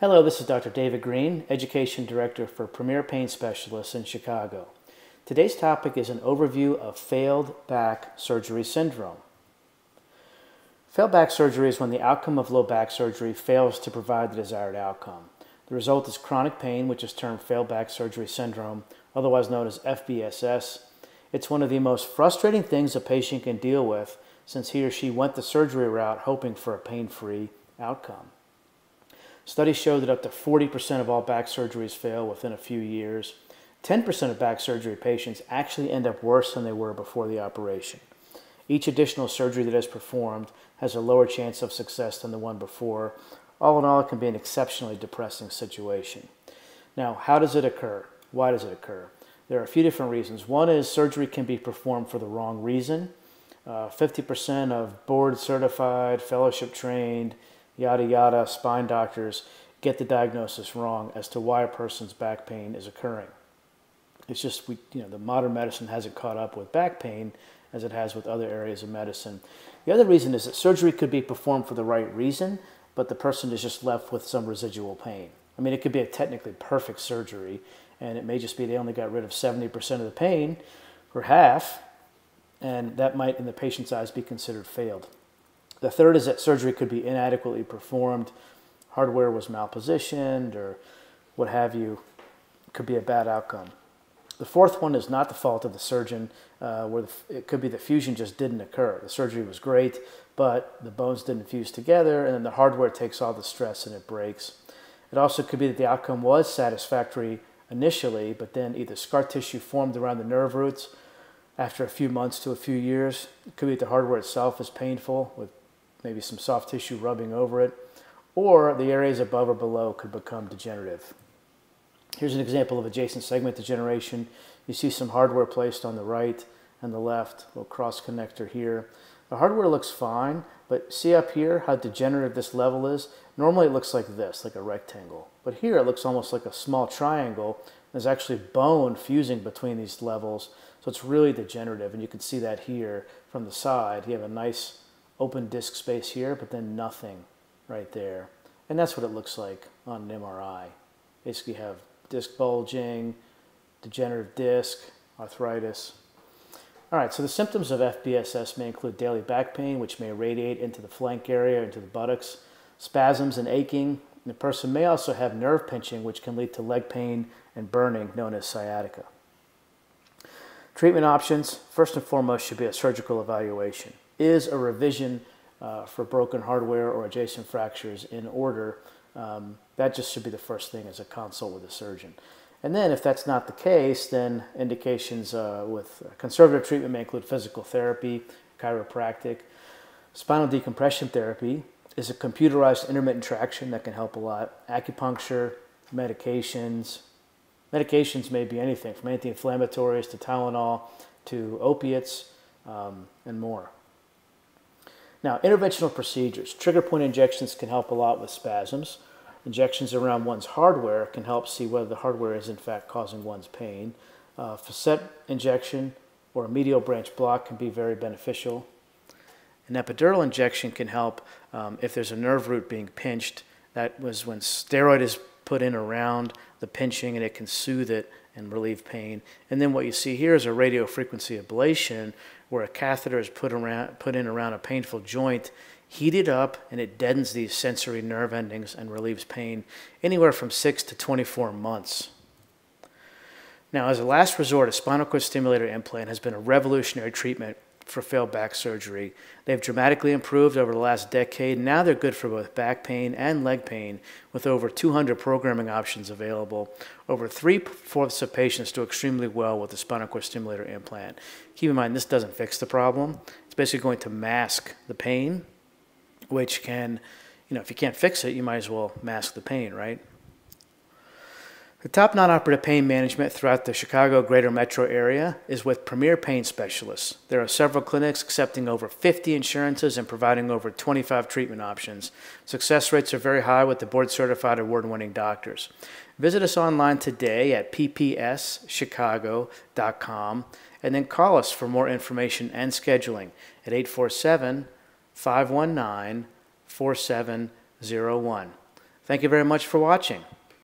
Hello, this is Dr. David Green, Education Director for Premier Pain Specialists in Chicago. Today's topic is an overview of failed back surgery syndrome. Failed back surgery is when the outcome of low back surgery fails to provide the desired outcome. The result is chronic pain, which is termed failed back surgery syndrome, otherwise known as FBSS. It's one of the most frustrating things a patient can deal with since he or she went the surgery route hoping for a pain-free outcome. Studies show that up to 40% of all back surgeries fail within a few years. 10% of back surgery patients actually end up worse than they were before the operation. Each additional surgery that is performed has a lower chance of success than the one before. All in all, it can be an exceptionally depressing situation. Now, how does it occur? Why does it occur? There are a few different reasons. One is surgery can be performed for the wrong reason. 50% of board-certified, fellowship-trained, yada yada spine doctors get the diagnosis wrong as to why a person's back pain is occurring. It's just the modern medicine hasn't caught up with back pain as it has with other areas of medicine. The other reason is that surgery could be performed for the right reason, but the person is just left with some residual pain. I mean, it could be a technically perfect surgery, and it may just be they only got rid of 70% of the pain, or half, and that might, in the patient's eyes, be considered failed. The third is that surgery could be inadequately performed, hardware was malpositioned, or what have you. It could be a bad outcome. The fourth one is not the fault of the surgeon, where it could be the fusion just didn't occur. The surgery was great, but the bones didn't fuse together, and then the hardware takes all the stress and it breaks. It also could be that the outcome was satisfactory initially, but then either scar tissue formed around the nerve roots after a few months to a few years. It could be that the hardware itself is painful, with maybe some soft tissue rubbing over it, or the areas above or below could become degenerative. Here's an example of adjacent segment degeneration. You see some hardware placed on the right and the left, a little cross connector here. The hardware looks fine, but see up here how degenerative this level is? Normally it looks like this, like a rectangle. But here it looks almost like a small triangle. There's actually bone fusing between these levels, so it's really degenerative, and you can see that here from the side. You have a nice open disc space here, but then nothing right there. And that's what it looks like on an MRI. Basically you have disc bulging, degenerative disc, arthritis. All right, so the symptoms of FBSS may include daily back pain, which may radiate into the flank area, into the buttocks, spasms and aching. And the person may also have nerve pinching, which can lead to leg pain and burning, known as sciatica. Treatment options, first and foremost, should be a surgical evaluation. Is a revision for broken hardware or adjacent fractures in order? That just should be the first thing, as a consult with a surgeon. And then if that's not the case, then indications with conservative treatment may include physical therapy, chiropractic. Spinal decompression therapy is a computerized intermittent traction that can help a lot. Acupuncture, medications. Medications may be anything from anti-inflammatories to Tylenol to opiates and more. Now, interventional procedures. Trigger point injections can help a lot with spasms. Injections around one's hardware can help see whether the hardware is in fact causing one's pain. Facet injection or a medial branch block can be very beneficial. An epidural injection can help if there's a nerve root being pinched. That was when steroid is put in around the pinching, and it can soothe it and relieve pain. And then what you see here is a radiofrequency ablation, where a catheter is put in around a painful joint, heated up, and it deadens these sensory nerve endings and relieves pain anywhere from 6 to 24 months. Now, as a last resort, a spinal cord stimulator implant has been a revolutionary treatment for failed back surgery. They've dramatically improved over the last decade. Now they're good for both back pain and leg pain, with over 200 programming options available. Over 3/4 of patients do extremely well with the spinal cord stimulator implant. Keep in mind, this doesn't fix the problem. It's basically going to mask the pain, which can, if you can't fix it, you might as well mask the pain, right? The top non-operative pain management throughout the Chicago greater metro area is with Premier Pain Specialists. There are several clinics accepting over 50 insurances and providing over 25 treatment options. Success rates are very high with the board-certified award-winning doctors. Visit us online today at ppschicago.com and then call us for more information and scheduling at 847-519-4701. Thank you very much for watching.